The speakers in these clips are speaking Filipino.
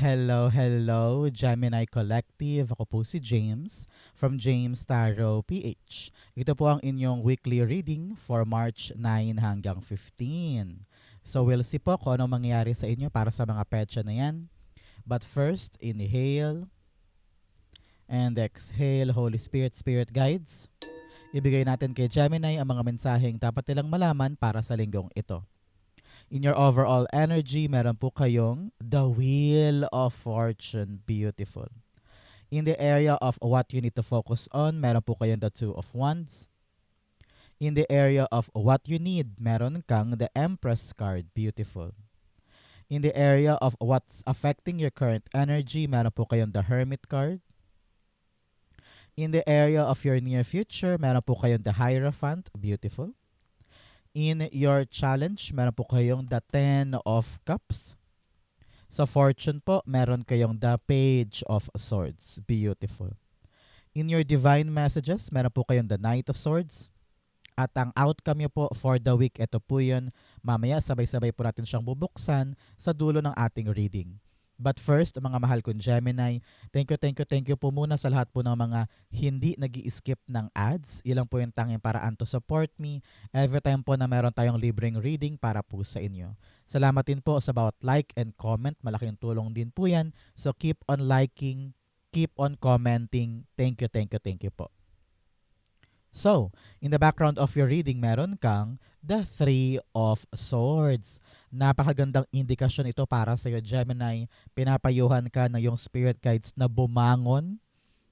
Hello, hello, Gemini Collective. Ako po si James from James Tarot PH. Ito po ang inyong weekly reading for March 9 hanggang 15. So we'll see po kung anong mangyayari sa inyo para sa mga petsa na yan. But first, inhale and exhale, Holy Spirit, Spirit Guides. Ibigay natin kay Gemini ang mga mensaheng dapat nilang malaman para sa linggong ito. In your overall energy, meron po kayong the Wheel of Fortune. Beautiful. In the area of what you need to focus on, meron po kayong the Two of Wands. In the area of what you need, meron kang the Empress card. Beautiful. In the area of what's affecting your current energy, meron po kayong the Hermit card. In the area of your near future, meron po kayong the Hierophant. Beautiful. In your challenge, meron po kayong the Ten of Cups. Sa fortune po, meron kayong the Page of Swords. Beautiful. In your divine messages, meron po kayong the Knight of Swords. At ang outcome nyo po for the week, ito po yun. Mamaya, sabay-sabay po natin siyang bubuksan sa dulo ng ating reading. But first, mga mahal kong Gemini, thank you po muna sa lahat po ng mga hindi nag-i-skip ng ads. Ilang po yung tanging paraan to support me. Every time po na meron tayong libreng reading para po sa inyo. Salamat din po sa bawat like and comment. Malaking tulong din po yan. So keep on liking, keep on commenting. Thank you po. So, in the background of your reading, meron kang the Three of Swords. Napakagandang indikasyon ito para sa iyo, Gemini. Pinapayuhan ka ng iyong spirit guides na bumangon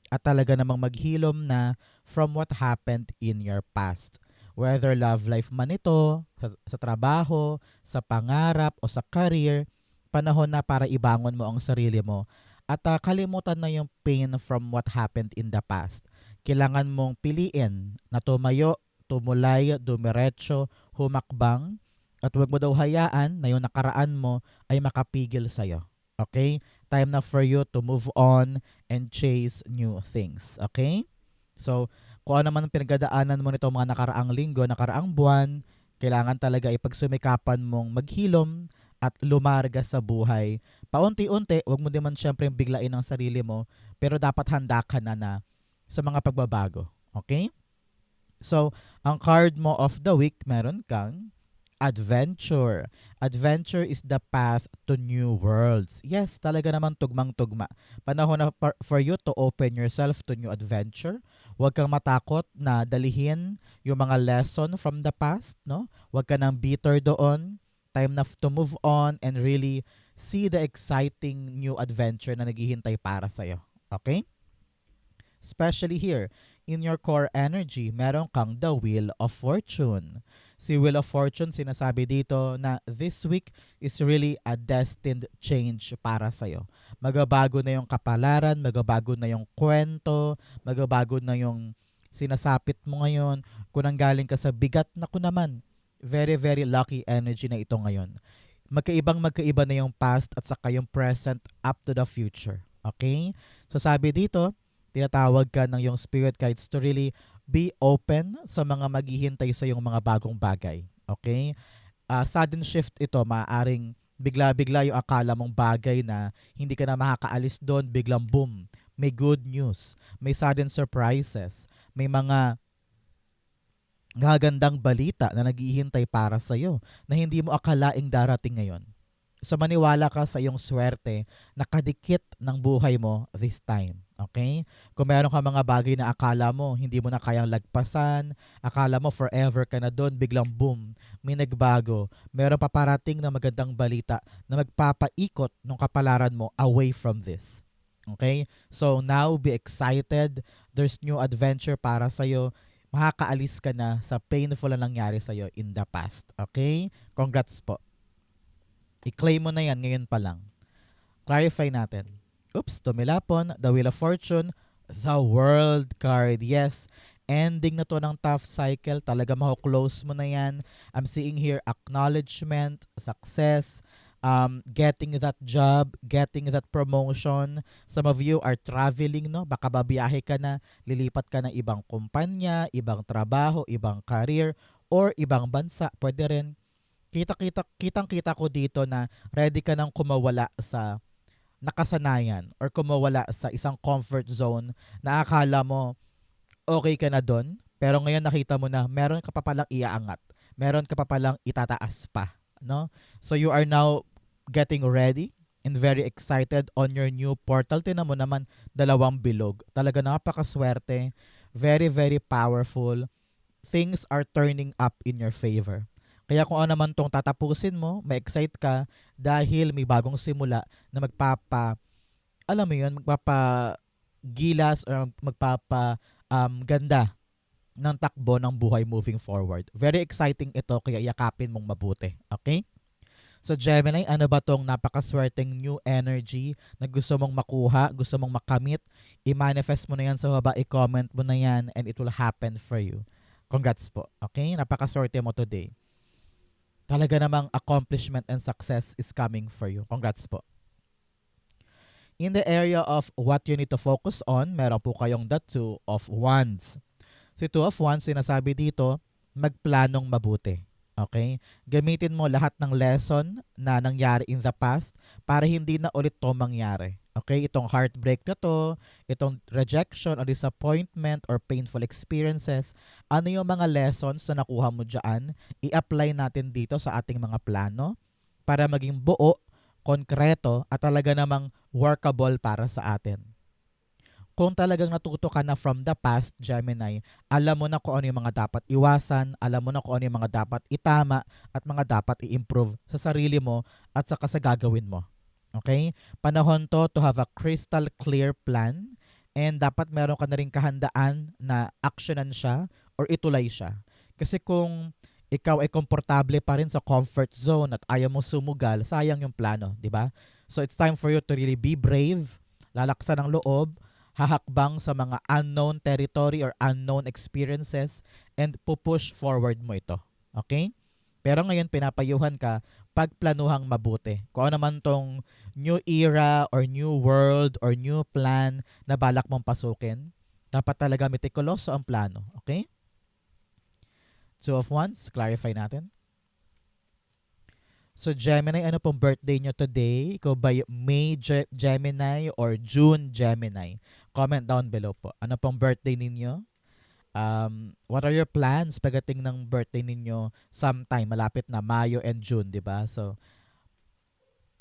at talaga namang maghilom na from what happened in your past. Whether love life man ito, sa trabaho, sa pangarap o sa career, panahon na para ibangon mo ang sarili mo at kalimutan na yung pain from what happened in the past. Kailangan mong piliin na tumayo, tumulay, dumiretso, humakbang, at huwag mo daw hayaan na yung nakaraan mo ay makapigil sa'yo. Okay? Time na for you to move on and chase new things. Okay? So, kung ano man ang pinagdadaanan mo nito mga nakaraang linggo, nakaraang buwan, kailangan talaga ipagsumikapan mong maghilom at lumarga sa buhay. Paunti-unti, huwag mo din man syempre biglain ang sarili mo, pero dapat handa ka na sa mga pagbabago. Okay? So, ang card mo of the week, meron kang adventure. Adventure is the path to new worlds. Yes, talaga naman tugmang-tugma. Panahon na for you to open yourself to new adventure. Huwag kang matakot na dalihin yung mga lesson from the past, no? Huwag ka nang bitter doon. Time na to move on and really see the exciting new adventure na naghihintay para sa'yo. Okay? Especially here, in your core energy, meron kang the Wheel of Fortune. Si Wheel of Fortune, sinasabi dito na this week is really a destined change para sa'yo. Magabago na yung kapalaran, magabago na yung kwento, magabago na yung sinasapit mo ngayon. Kung nanggaling ka sa bigat, naku naman, very, very lucky energy na ito ngayon. Magkaiba na yung past at saka yung present up to the future. Okay? So sabi dito, tinatawag ka ng yung spirit guides to really be open sa mga maghihintay sa yung mga bagong bagay. Okay? Sudden shift ito, maaaring bigla-bigla yung akala mong bagay na hindi ka na makakaalis doon, biglang boom. May good news, may sudden surprises, may mga gagandang balita na naghihintay para sa'yo na hindi mo akalaing darating ngayon. So maniwala ka sa iyong swerte na kadikit ng buhay mo this time. Okay? Kung meron ka mga bagay na akala mo hindi mo na kayang lagpasan, akala mo forever ka na doon, biglang boom, may nagbago. Meron paparating na magandang balita na magpapaikot ng kapalaran mo away from this. Okay? So now be excited. There's new adventure para sa'yo. Makakaalis ka na sa painful na nangyari sa'yo in the past. Okay? Congrats po. I-claim mo na yan ngayon pa lang. Clarify natin. Oops, tumilapon. The Wheel of Fortune. The World card. Yes, ending na to ng tough cycle. Talaga close mo na yan. I'm seeing here acknowledgement, success, getting that job, getting that promotion. Some of you are traveling, no? Baka babiyahe ka na, lilipat ka ng ibang kumpanya, ibang trabaho, ibang career, or ibang bansa. Pwede rin. Kitang-kita ko dito na ready ka nang kumawala sa nakasanayan or kumawala sa isang comfort zone na akala mo okay ka na doon, pero ngayon nakita mo na meron ka pa palang iaangat. Meron ka pa palang itataas pa, no? So you are now getting ready and very excited on your new portal. Tinan mo naman, dalawang bilog. Talaga napakaswerte. Very, very powerful. Things are turning up in your favor. Kaya kung ano naman tong tatapusin mo, ma-excite ka dahil may bagong simula na alam mo yun, gilas or ganda ng takbo ng buhay moving forward. Very exciting ito, kaya yakapin mong mabuti. Okay? So Gemini, ano ba tong napakaswerteng new energy na gusto mong makuha, gusto mong makamit? I-manifest mo na yan sa baba, i-comment mo na yan, and it will happen for you. Congrats po. Okay? Napakaswerte mo today. Talaga namang accomplishment and success is coming for you. Congrats po. In the area of what you need to focus on, meron po kayong the Two of Wands. Si Two of Wands, sinasabi dito, magplanong mabuti. Okay? Gamitin mo lahat ng lesson na nangyari in the past para hindi na ulit to mangyari. Okay? Itong heartbreak na to, itong rejection or disappointment or painful experiences, ano yung mga lessons na nakuha mo dyan, i-apply natin dito sa ating mga plano para maging buo, konkreto at talaga namang workable para sa atin. Kung talagang natuto ka na from the past, Gemini, alam mo na kung ano yung mga dapat iwasan, alam mo na kung ano yung mga dapat itama at mga dapat i-improve sa sarili mo at sa gagawin mo. Okay? Panahon to have a crystal clear plan and dapat meron ka na rin kahandaan na actionan siya or itulay siya. Kasi kung ikaw ay komportable pa rin sa comfort zone at ayaw mo sumugal, sayang yung plano, di ba? So it's time for you to really be brave, lalaksan ng loob, hahakbang sa mga unknown territory or unknown experiences and pupush forward mo ito. Okay? Pero ngayon pinapayuhan ka, pagplanuhang mabuti. Kung ano naman tong new era or new world or new plan na balak mong pasukin, dapat talaga meticuloso ang plano. Okay? Two of Wands, clarify natin. So Gemini, ano pong birthday nyo today? Ikaw ba May Gemini or June Gemini? Comment down below po. Ano pong birthday ninyo? What are your plans pagdating ng birthday ninyo sometime? Malapit na Mayo and June, di ba? So,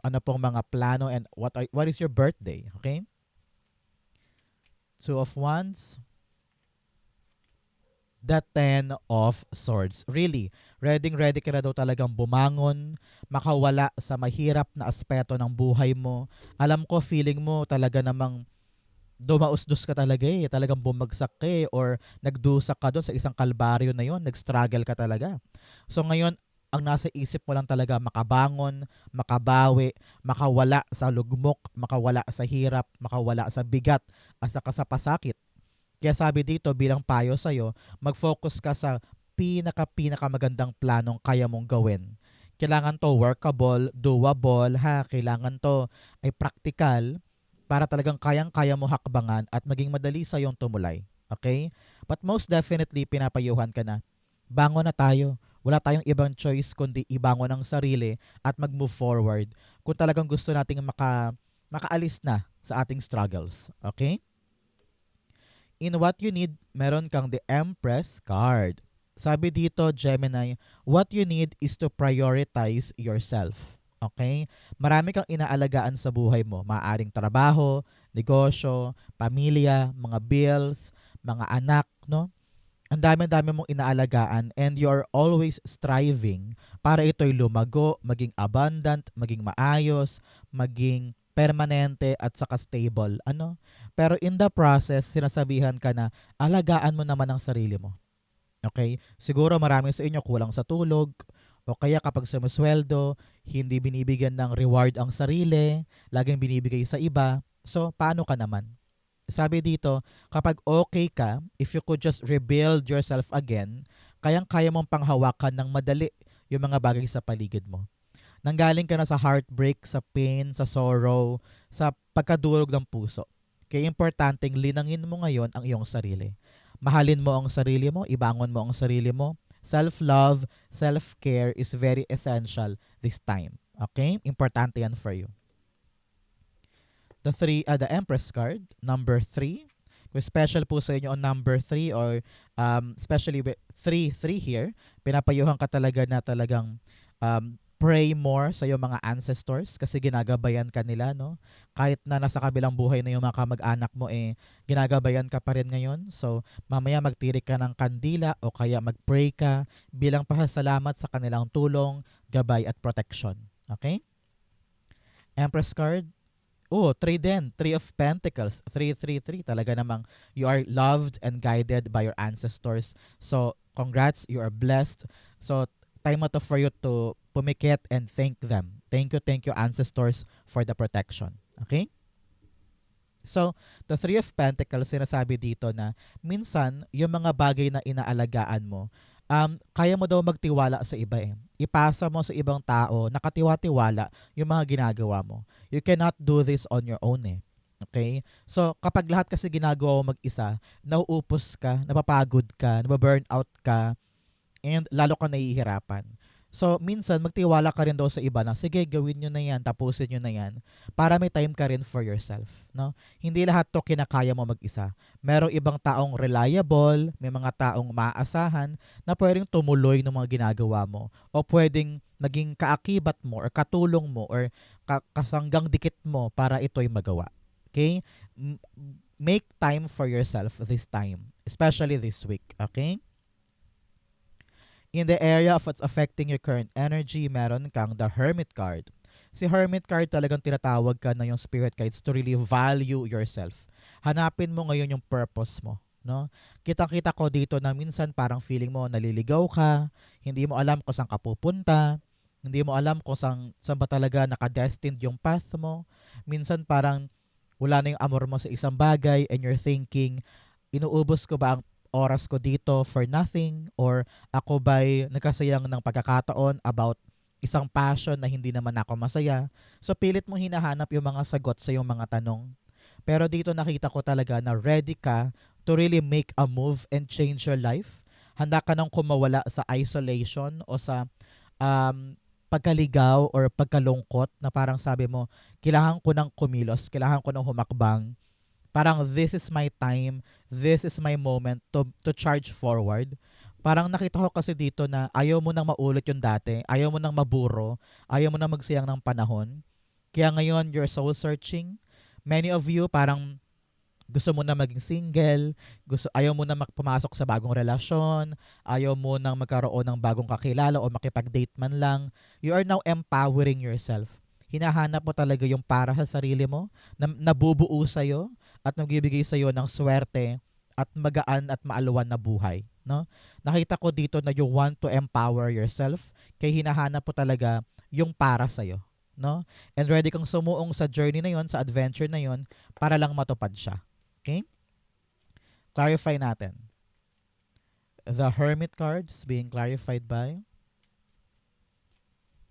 ano pong mga plano and what is your birthday? Okay? Two of Wands. The Ten of Swords. Really, ready ka na daw talagang bumangon, makawala sa mahirap na aspeto ng buhay mo. Alam ko, feeling mo talaga namang dumausdos ka talaga eh. Talagang bumagsak ka eh, or nagdusak ka doon sa isang kalbaryo na yon, nag-struggle ka talaga. So ngayon, ang nasa isip mo lang talaga makabangon, makabawi, makawala sa lugmok, makawala sa hirap, makawala sa bigat, at saka sa pasakit. Kaya sabi dito bilang payo sa'yo, mag-focus ka sa pinaka magandang planong kaya mong gawin. Kailangan to workable, doable, ha? Kailangan to ay practical para talagang kayang-kaya mo hakbangan at maging madali sa iyong tumulay. Okay? But most definitely, pinapayuhan ka na. Bangon na tayo. Wala tayong ibang choice kundi ibangon ang sarili at mag-move forward kung talagang gusto nating makaalis na sa ating struggles. Okay? In what you need, meron kang the Empress card. Sabi dito, Gemini, what you need is to prioritize yourself. Okay? Marami kang inaalagaan sa buhay mo. Maaring trabaho, negosyo, pamilya, mga bills, mga anak, no? Ang dami-dami mong inaalagaan and you're always striving para ito'y lumago, maging abundant, maging maayos, maging permanente at saka stable. Ano? Pero in the process, sinasabihan ka na alagaan mo naman ang sarili mo. Okay? Siguro marami sa inyo kulang sa tulog o kaya kapag sumusweldo, hindi binibigyan ng reward ang sarili, laging binibigay sa iba. So, paano ka naman? Sabi dito, kapag okay ka, if you could just rebuild yourself again, kayang-kaya mong panghawakan ng madali yung mga bagay sa paligid mo. Nanggaling ka na sa heartbreak, sa pain, sa sorrow, sa pagkadurog ng puso. Kaya importanteng linangin mo ngayon ang iyong sarili. Mahalin mo ang sarili mo, ibangon mo ang sarili mo. Self-love, self-care is very essential this time. Okay? Importante yan for you. The Empress card, number 3. Kung special po sa inyo on number 3 or especially with 3 here, pinapayuhan ka talaga na talagang pray more sa iyong mga ancestors kasi ginagabayan ka nila, no? Kahit na nasa kabilang buhay na yung mga kamag-anak mo, ginagabayan ka pa rin ngayon. So, mamaya magtirik ka ng kandila o kaya mag-pray ka bilang pasasalamat sa kanilang tulong, gabay at protection. Okay? Empress card. Oh, 3 din. 3 of Pentacles. 333. Talaga namang you are loved and guided by your ancestors. So, congrats. You are blessed. So, time na to for you to pumikit and thank them. Thank you, ancestors, for the protection. Okay? So, the 3 of Pentacles, sinasabi dito na minsan, yung mga bagay na inaalagaan mo, kaya mo daw magtiwala sa iba Ipasa mo sa ibang tao, nakatiwa-tiwala yung mga ginagawa mo. You cannot do this on your own Okay? So, kapag lahat kasi ginagawa mo mag-isa, nauupos ka, napapagod ka, nababurn out ka, and lalo ka nahihirapan. So, minsan, magtiwala ka rin daw sa iba na, sige, gawin nyo na yan, tapusin nyo na yan, para may time ka rin for yourself. No? Hindi lahat to kinakaya mo mag-isa. Merong ibang taong reliable, may mga taong maaasahan na pwedeng tumuloy ng mga ginagawa mo o pwedeng maging kaakibat mo or katulong mo or kasanggang dikit mo para ito'y magawa. Okay? Make time for yourself this time, especially this week. Okay? In the area of what's affecting your current energy, meron kang the Hermit card. Si Hermit card talagang tinatawag ka na yung spirit guides to really value yourself. Hanapin mo ngayon yung purpose mo. No? Kita-kita ko dito na minsan parang feeling mo naliligaw ka, hindi mo alam kung saan ka pupunta, hindi mo alam kung saan ba talaga nakadestined yung path mo. Minsan parang wala na yung amor mo sa isang bagay and you're thinking, inuubos ko ba ang oras ko dito for nothing or ako ba'y nagkasayang ng pagkakataon about isang passion na hindi naman ako masaya. So pilit mo hinahanap yung mga sagot sa yung mga tanong. Pero dito nakita ko talaga na ready ka to really make a move and change your life. Handa ka nang kumawala sa isolation o sa pagkaligaw or pagkalungkot na parang sabi mo, kailangan ko ng kumilos, kailangan ko ng humakbang. Parang this is my time, this is my moment to charge forward. Parang nakita ko kasi dito na ayaw mo nang maulit yung dati, ayaw mo nang maburo, ayaw mo nang magsayang ng panahon. Kaya ngayon, you're soul searching. Many of you parang gusto mo na maging single, ayaw mo na pumasok sa bagong relasyon, ayaw mo nang magkaroon ng bagong kakilala o makipag-date man lang. You are now empowering yourself. Hinahanap mo talaga yung para sa sarili mo, na nabubuo sa'yo, at nagbibigay sa iyo ng swerte at magaan at maaluwan na buhay, no? Nakita ko dito na you want to empower yourself, kaya hinahanap po talaga yung para sa iyo, no? And ready kang sumuong sa journey na yon, sa adventure na yon para lang matupad siya. Okay? Clarify natin. The Hermit cards being clarified by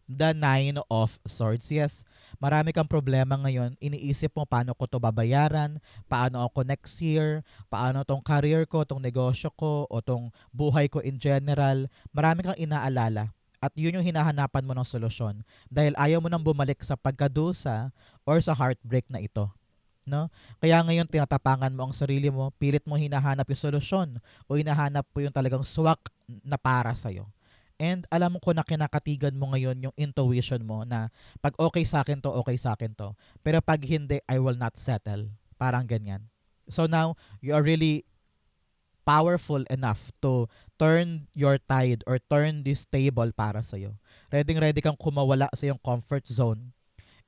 the 9 of Swords. Yes, marami kang problema ngayon. Iniisip mo paano ko to babayaran, paano ako next year, paano tong career ko, tong negosyo ko, o tong buhay ko in general. Marami kang inaalala. At yun yung hinahanapan mo ng solusyon. Dahil ayaw mo nang bumalik sa pagkadusa or sa heartbreak na ito. No? Kaya ngayon tinatapangan mo ang sarili mo, pilit mo hinahanap yung solusyon o hinahanap mo yung talagang swak na para sa'yo. And alam ko na kinakatigan mo ngayon yung intuition mo na pag okay sa akin to, okay sa akin to. Pero pag hindi, I will not settle. Parang ganyan. So now, you are really powerful enough to turn your tide or turn this table para sa'yo. Ready kang kumawala sa yung comfort zone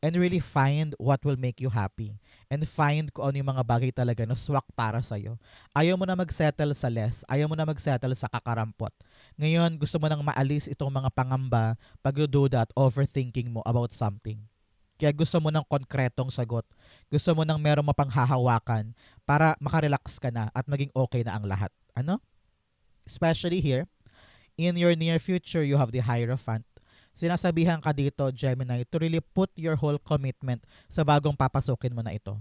and really find what will make you happy. And find kung ano yung mga bagay talaga na swak para sa'yo. Ayaw mo na mag-settle sa less. Ayaw mo na mag-settle sa kakarampot. Ngayon, gusto mo nang maalis itong mga pangamba, pagdududa at overthinking mo about something. Kaya gusto mo ng konkretong sagot. Gusto mo ng merong mapanghahawakan para makarelax ka na at maging okay na ang lahat. Ano? Especially here, in your near future, you have the Hierophant. Sinasabihan ka dito, Gemini, to really put your whole commitment sa bagong papasukin mo na ito.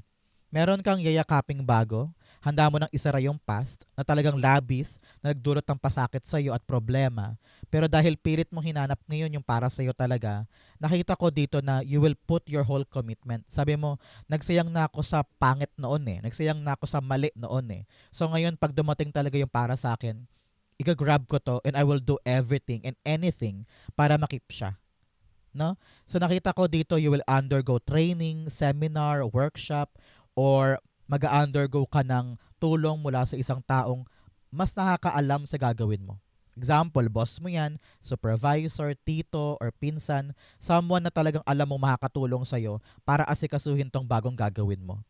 Meron kang yayakaping bago, handa mo nang isara yung past na talagang labis na nagdulot ng pasakit sa iyo at problema. Pero dahil pilit mong hinanap ngayon yung para sa iyo talaga, nakita ko dito na you will put your whole commitment. Sabi mo, nagsayang na ako sa pangit noon eh. Nagsayang na ako sa mali noon eh. So ngayon, pag dumating talaga yung para sa akin, igagrab ko to and I will do everything and anything para makip siya. No? So nakita ko dito, you will undergo training, seminar, workshop, or mag-undergo ka ng tulong mula sa isang taong mas nakakaalam sa gagawin mo. Example, boss mo yan, supervisor, tito, or pinsan, someone na talagang alam mong makakatulong sa'yo para asikasuhin tong bagong gagawin mo.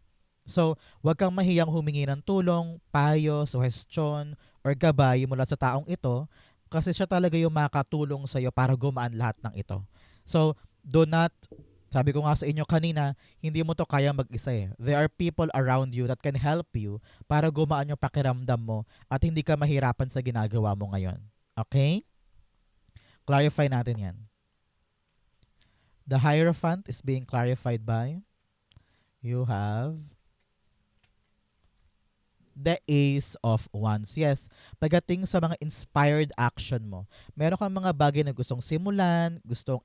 So, huwag kang mahiyang humingi ng tulong, payo, suhestyon, or gabay mula sa taong ito kasi siya talaga yung makatulong sa'yo para gumaan lahat ng ito. So, do not, sabi ko nga sa inyo kanina, hindi mo to kaya mag-isa eh. There are people around you that can help you para gumaan yung pakiramdam mo at hindi ka mahirapan sa ginagawa mo ngayon. Okay? Clarify natin yan. The Hierophant is being clarified by you have the Ace of Wands. Yes, pagdating sa mga inspired action mo, meron kang mga bagay na gustong simulan, gustong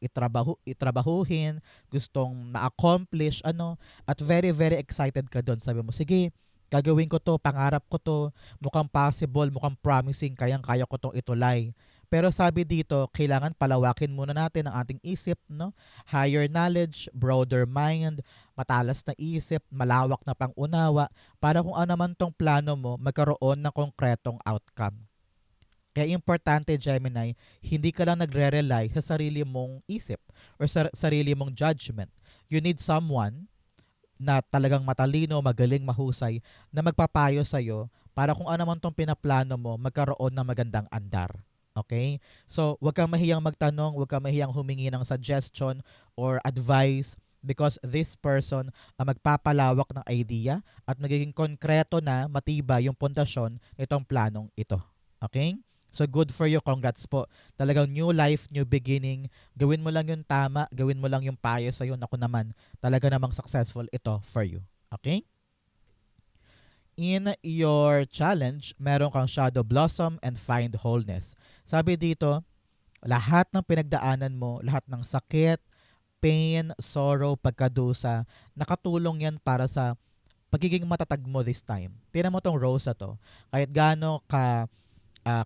itrabahuhin, gustong ma-accomplish, at very, very excited ka doon. Sabi mo, sige, gagawin ko to, pangarap ko to, mukhang possible, mukhang promising, kayang-kaya ko tong itulay. Pero sabi dito, kailangan palawakin muna natin ang ating isip, no? Higher knowledge, broader mind, matalas na isip, malawak na pangunawa, para kung ano man tong plano mo, magkaroon ng konkretong outcome. Kaya importante, Gemini, hindi ka lang nagre-rely sa sarili mong isip or sa sarili mong judgment. You need someone na talagang matalino, magaling, mahusay, na magpapayo sa'yo para kung ano man tong pinaplano mo, magkaroon ng magandang andar. Okay? So, huwag kang mahiyang magtanong, huwag kang mahiyang humingi ng suggestion or advice because this person ang magpapalawak ng idea at magiging konkreto na matibay yung pundasyon nitong planong ito. Okay? So, good for you. Congrats po. Talagang new life, new beginning. Gawin mo lang yung tama, gawin mo lang yung payo sa'yo. Naku naman, talaga namang successful ito for you. Okay? In your challenge, meron kang Shadow Blossom and Find Wholeness. Sabi dito, lahat ng pinagdaanan mo, lahat ng sakit, pain, sorrow, pagkadusa, nakatulong yan para sa pagiging matatag mo this time. Tingnan mo tong rose na to. Kahit gaano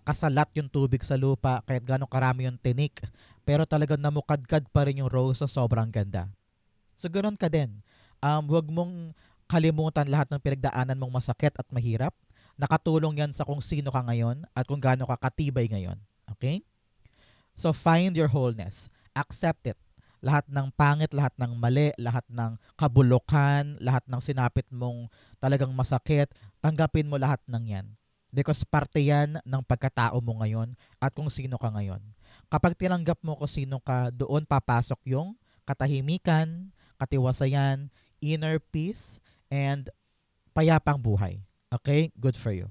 kasalat yung tubig sa lupa, kahit gaano karami yung tinik, pero talagang namukadkad pa rin yung rose na sobrang ganda. So, ganoon ka din. Huwag mong kalimutan lahat ng pinagdaanan mong masakit at mahirap. Nakatulong yan sa kung sino ka ngayon at kung gaano ka katibay ngayon. Okay? So, find your wholeness. Accept it. Lahat ng pangit, lahat ng mali, lahat ng kabulukan, lahat ng sinapit mong talagang masakit, tanggapin mo lahat ng yan. Because parte yan ng pagkatao mo ngayon at kung sino ka ngayon. Kapag tinanggap mo kung sino ka, doon papasok yung katahimikan, katiwasayan, inner peace, and payapang buhay. Okay? Good for you.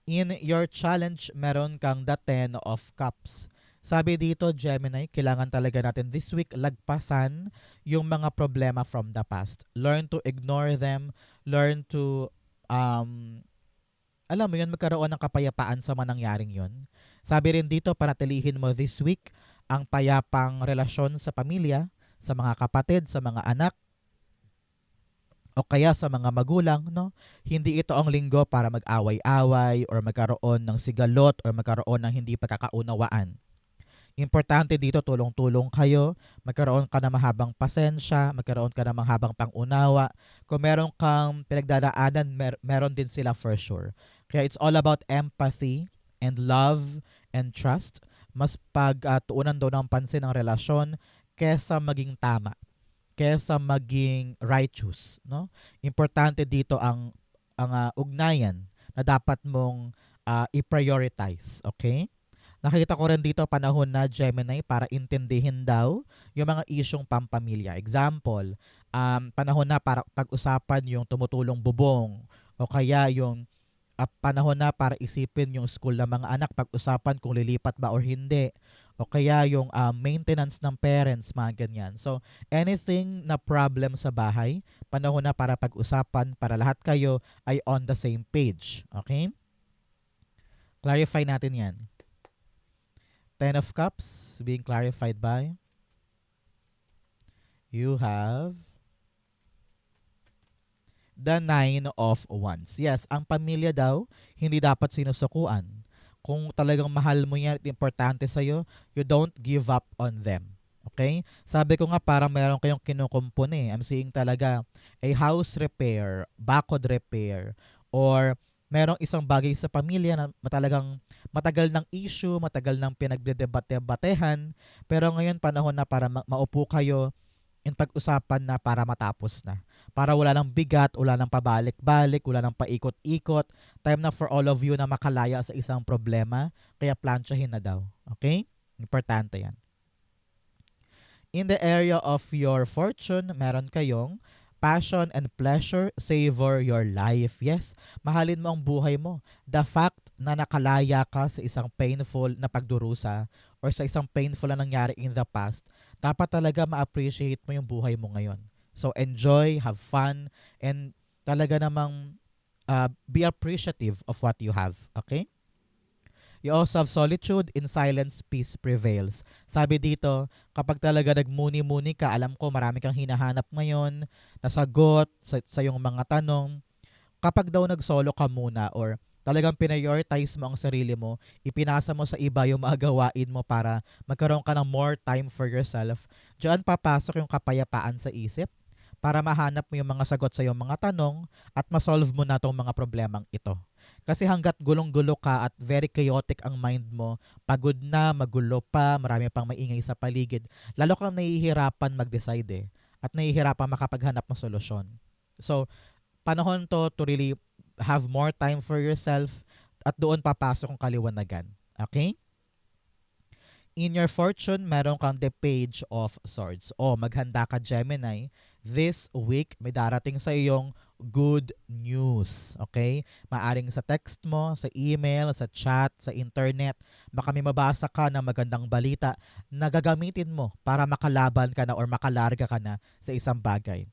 In your challenge, meron kang the 10 of Cups. Sabi dito, Gemini, kailangan talaga natin this week lagpasan yung mga problema from the past. Learn to ignore them. Learn to, alam mo yun, magkaroon ng kapayapaan sa manangyaring yun. Sabi rin dito, panatilihin mo this week ang payapang relasyon sa pamilya, sa mga kapatid, sa mga anak, o kaya sa mga magulang, no? Hindi ito ang linggo para mag-away-away or magkaroon ng sigalot or magkaroon ng hindi pagkakaunawaan. Importante dito, tulong-tulong kayo, magkaroon ka ng mahabang pasensya, magkaroon ka ng mahabang pangunawa. Kung meron kang pinagdadaanan, meron din sila for sure. Kaya it's all about empathy and love and trust. Mas pagtuunan daw ng pansin ang relasyon kesa maging tama, kesa maging righteous, no? Importante dito ang ugnayan na dapat mong i-prioritize, okay? Nakita ko rin dito panahon na Gemini para intindihin daw yung mga isyong pampamilya. Example, panahon na para pag-usapan yung tumutulong bubong o kaya yung panahon na para isipin yung school ng mga anak, pag-usapan kung lilipat ba or hindi. O kaya yung maintenance ng parents, mga ganyan. So, anything na problem sa bahay, panahon na para pag-usapan para lahat kayo ay on the same page. Okay? Clarify natin yan. Ten of Cups being clarified by you have the Nine of Wands. Yes, ang pamilya daw, hindi dapat sinusukuan. Kung talagang mahal mo yan at importante sa'yo, you don't give up on them. Okay? Sabi ko nga parang meron kayong kinukumpun eh. I'm seeing talaga a house repair, bakod repair, or merong isang bagay sa pamilya na talagang matagal ng issue, matagal ng pinagdedebate-batehan, pero ngayon panahon na para maupo kayo in pag-usapan na para matapos na. Para wala nang bigat, wala nang pabalik-balik, wala nang paikot-ikot. Time na for all of you na makalaya sa isang problema, kaya plansyahin na daw. Okay? Importante yan. In the area of your fortune, meron kayong passion and pleasure, savor your life. Yes, mahalin mo ang buhay mo. The fact na nakalaya ka sa isang painful na pagdurusa or sa isang painful na nangyari in the past, dapat talaga ma-appreciate mo yung buhay mo ngayon. So enjoy, have fun, and talaga namang be appreciative of what you have. Okay? You also have solitude, in silence, peace prevails. Sabi dito, kapag talaga nagmuni-muni ka, alam ko marami kang hinahanap ngayon, nasagot sa iyong mga tanong. Kapag daw nag-solo ka muna or talagang prioritize mo ang sarili mo, ipinasa mo sa iba yung mga gawain mo para magkaroon ka ng more time for yourself, diyan papasok yung kapayapaan sa isip para mahanap mo yung mga sagot sa iyong mga tanong at masolve mo na itong mga problemang ito. Kasi hanggat gulong-gulo ka at very chaotic ang mind mo, pagod na, magulo pa, marami pang maingay sa paligid, lalo kang nahihirapan mag-decide at nahihirapan makapaghanap ng solusyon. So, panahon to really have more time for yourself at doon papasok ang kaliwanagan. Okay? In your fortune, meron kang the Page of Swords. Maghanda ka, Gemini. This week, may darating sa iyong good news. Okay? Maaring sa text mo, sa email, sa chat, sa internet, baka may mabasa ka ng magandang balita na gagamitin mo para makalaban ka na or makalarga ka na sa isang bagay.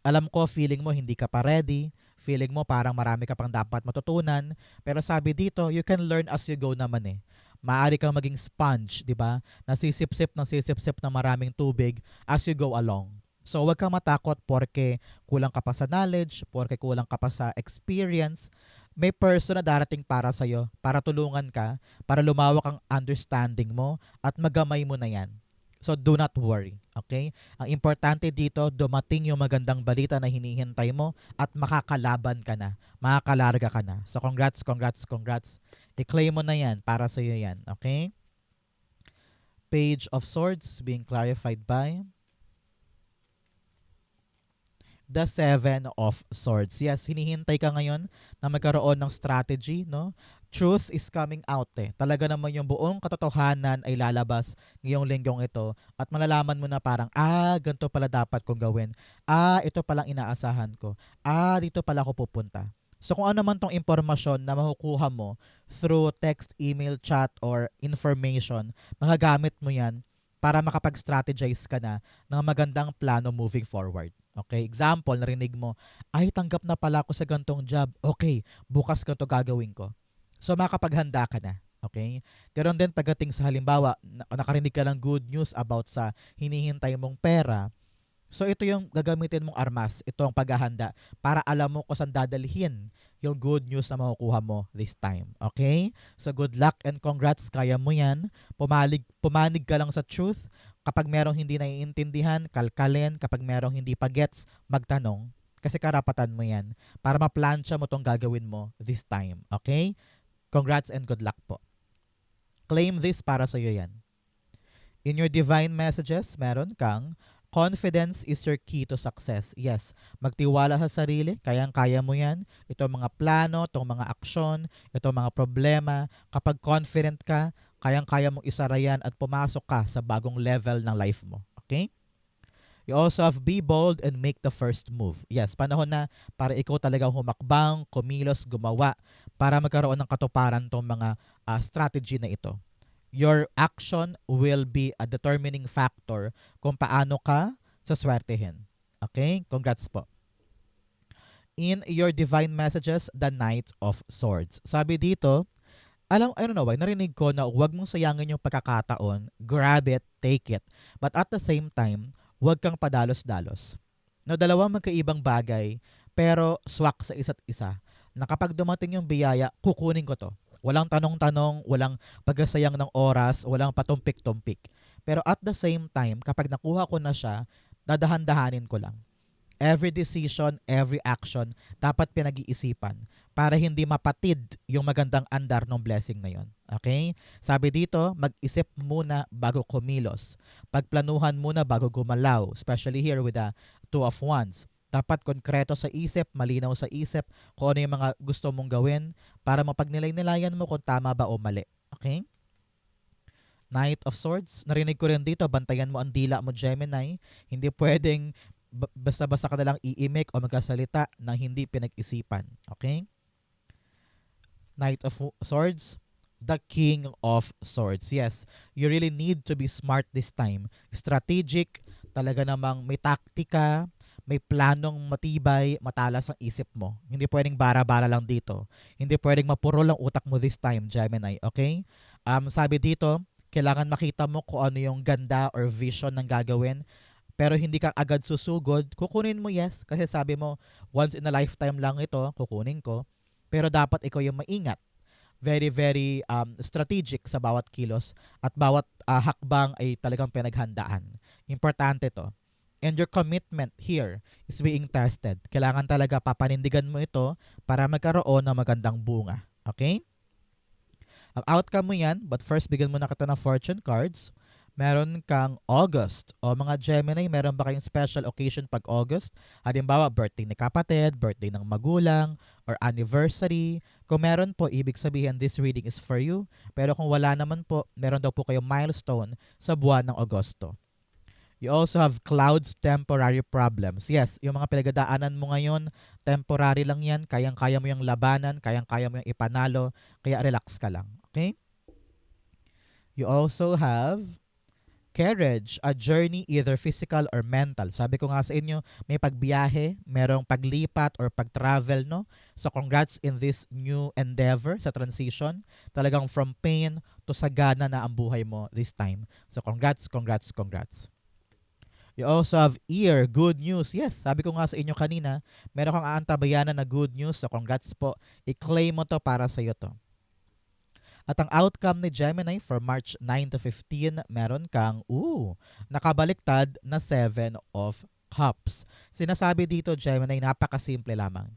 Alam ko, feeling mo hindi ka pa ready, feeling mo parang marami ka pang dapat matutunan, pero sabi dito, you can learn as you go naman eh. Maaari kang maging sponge, di ba? Nasisip-sip ng maraming tubig as you go along. So, huwag kang matakot porke kulang ka pa sa knowledge, porke kulang ka pa sa experience. May person na darating para sa'yo, para tulungan ka, para lumawak ang understanding mo, at magamay mo na yan. So, do not worry. Okay? Ang importante dito, dumating yung magandang balita na hinihintay mo at makakalaban ka na. Makakalarga ka na. So, congrats. I-claim mo na yan. Para sa'yo yan. Okay? Page of Swords being clarified by the Seven of Swords. Yes, hinihintay ka ngayon na magkaroon ng strategy, no? Truth is coming out eh. Talaga naman yung buong katotohanan ay lalabas ngayong linggong ito at malalaman mo na parang, ganito pala dapat kong gawin. Ito palang inaasahan ko. Dito pala ako pupunta. So kung ano man tong impormasyon na makukuha mo through text, email, chat, or information, magagamit mo yan para makapag-strategize ka na ng magandang plano moving forward. Okay? Example, narinig mo, tanggap na pala ako sa gantong job. Okay, bukas ganito gagawin ko. So, makapaghanda ka na. Okay? Ganon din pagdating sa halimbawa, nakarinig ka ng good news about sa hinihintay mong pera. So, ito yung gagamitin mong armas. Ito ang paghahanda para alam mo kung saan dadalhin yung good news na makukuha mo this time. Okay? So, good luck and congrats. Kaya mo yan. Pumanig ka lang sa truth. Kapag merong hindi naiintindihan, kalkalin. Kapag merong hindi pa gets, magtanong. Kasi karapatan mo yan para maplansya mo tong gagawin mo this time. Okay? Congrats and good luck po. Claim this para sa iyo yan. In your divine messages, meron kang confidence is your key to success. Yes, magtiwala sa sarili, kayang-kaya mo yan. Ito mga plano, itong mga aksyon, itong mga problema. Kapag confident ka, kayang-kaya mong isara yan at pumasok ka sa bagong level ng life mo. Okay? You also have be bold and make the first move. Yes, panahon na para ikaw talagang humakbang, kumilos, gumawa para magkaroon ng katuparan tong mga strategy na ito. Your action will be a determining factor kung paano ka saswertehin. Okay? Congrats po. In your divine messages, the Knight of Swords. Sabi dito, I don't know why, narinig ko na huwag mong sayangin yung pagkakataon, grab it, take it. But at the same time, huwag kang padalos-dalos. No, dalawang magkaibang bagay, pero swak sa isa't isa. Na kapag dumating yung biyaya, kukunin ko to. Walang tanong-tanong, walang pagsasayang ng oras, walang patumpik-tumpik. Pero at the same time, kapag nakuha ko na siya, dadahan-dahanin ko lang. Every decision, every action, dapat pinag-iisipan para hindi mapatid yung magandang andar ng blessing na yon. Okay? Sabi dito, mag-isip muna bago kumilos. Pagplanuhan muna bago gumalaw, especially here with the Two of Wands. Dapat konkreto sa isip, malinaw sa isip kung ano yung mga gusto mong gawin para mapagnilay-nilayan mo kung tama ba o mali. Okay? Knight of Swords. Narinig ko rin dito, bantayan mo ang dila mo, Gemini. Hindi pwedeng basta-basta ka na lang iimik o magkasalita na hindi pinag-isipan. Okay? Knight of Swords, the King of Swords. Yes, you really need to be smart this time. Strategic, talaga namang may taktika, may planong matibay, matalas ang isip mo. Hindi pwedeng bara-bara lang dito. Hindi pwedeng mapurol ang utak mo this time, Gemini. Okay? Sabi dito, kailangan makita mo kung ano yung ganda or vision ng gagawin. Pero hindi ka agad susugod, kukunin mo yes. Kasi sabi mo, once in a lifetime lang ito, kukunin ko. Pero dapat ikaw yung maingat. Very, very strategic sa bawat kilos at bawat hakbang ay talagang pinaghandaan. Importante to. And your commitment here is being tested. Kailangan talaga papanindigan mo ito para magkaroon ng magandang bunga. Okay? Ang outcome mo yan, but first bigyan mo na kita ng fortune cards. Meron kang August. O mga Gemini, meron ba kayong special occasion pag August? Halimbawa, birthday ni kapatid, birthday ng magulang, or anniversary. Kung meron po, ibig sabihin this reading is for you. Pero kung wala naman po, meron daw po kayong milestone sa buwan ng Agosto. You also have clouds, temporary problems. Yes, yung mga pinagdadaanan mo ngayon, temporary lang yan. Kayang-kaya mo yung labanan, kayang-kaya mo yung ipanalo. Kaya relax ka lang. Okay? You also have Carriage, a journey either physical or mental. Sabi ko nga sa inyo, may pagbiyahe, merong paglipat or pag-travel, no? So congrats in this new endeavor sa transition. Talagang from pain to sagana na ang buhay mo this time. So congrats, congrats, congrats. You also have ear, good news. Yes, sabi ko nga sa inyo kanina, meron kang aantabayanan na good news. So congrats po. I-claim mo to para sa iyo to. At ang outcome ni Gemini for March 9 to 15, meron kang, nakabaliktad na 7 of Cups. Sinasabi dito, Gemini, napakasimple lamang.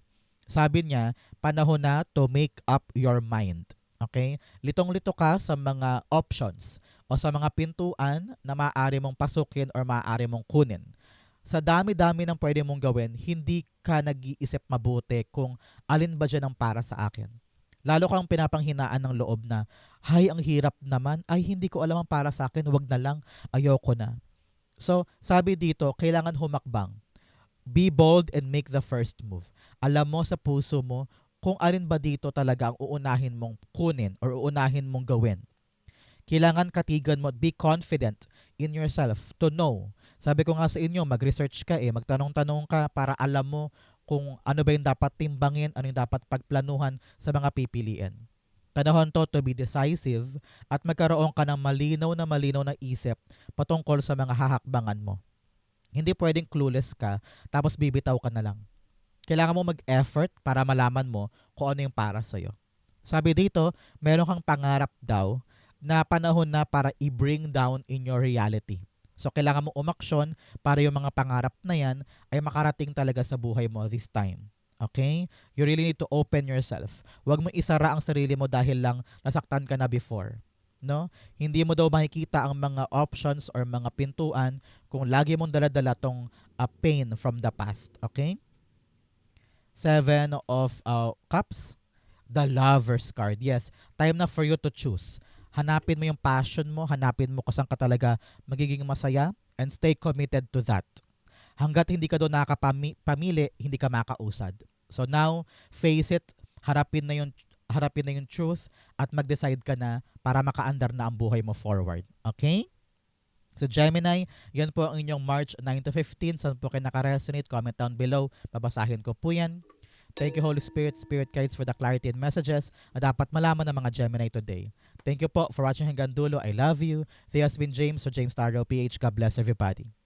Sabi niya, panahon na to make up your mind. Okay? Litong-lito ka sa mga options o sa mga pintuan na maaari mong pasukin or maaari mong kunin. Sa dami-dami ng pwede mong gawin, hindi ka nag-iisip mabuti kung alin ba dyan ang para sa akin. Lalo kang pinapanghinaan ng loob na, hay, ang hirap naman, ay hindi ko alam ang para sa akin, wag na lang, ayoko na. So, sabi dito, kailangan humakbang. Be bold and make the first move. Alam mo sa puso mo kung alin ba dito talaga ang uunahin mong kunin or uunahin mong gawin. Kailangan katigan mo, be confident in yourself to know. Sabi ko nga sa inyo, mag-research ka magtanong-tanong ka para alam mo kung ano ba yung dapat timbangin, ano yung dapat pagplanuhan sa mga pipiliin. Panahon to be decisive at magkaroon ka ng malinaw na isip patungkol sa mga hahakbangan mo. Hindi pwedeng clueless ka tapos bibitaw ka na lang. Kailangan mo mag-effort para malaman mo kung ano yung para sa'yo. Sabi dito, meron kang pangarap daw na panahon na para i-bring down in your reality. So, kailangan mo umaksyon para yung mga pangarap na yan ay makarating talaga sa buhay mo this time. Okay? You really need to open yourself. Huwag mo isara ang sarili mo dahil lang nasaktan ka na before. No? Hindi mo daw makikita ang mga options or mga pintuan kung lagi mong dala-dala tong pain from the past. Okay? 7 of Cups. The Lover's card. Yes, time na for you to choose. Hanapin mo yung passion mo, hanapin mo kung saan ka talaga magiging masaya, and stay committed to that. Hanggat hindi ka doon nakakapamili, hindi ka makausad. So now, face it, harapin na yung truth at mag-decide ka na para makaandar na ang buhay mo forward. Okay? So Gemini, yan po ang inyong March 9 to 15. Saan po kayo naka-resonate? Comment down below. Babasahin ko po yan. Thank you Holy Spirit, Spirit Guides for the clarity and messages na dapat malaman ng mga Gemini today. Thank you po for watching hanggang dulo. I love you. This has been James or James Taro PH. God bless everybody.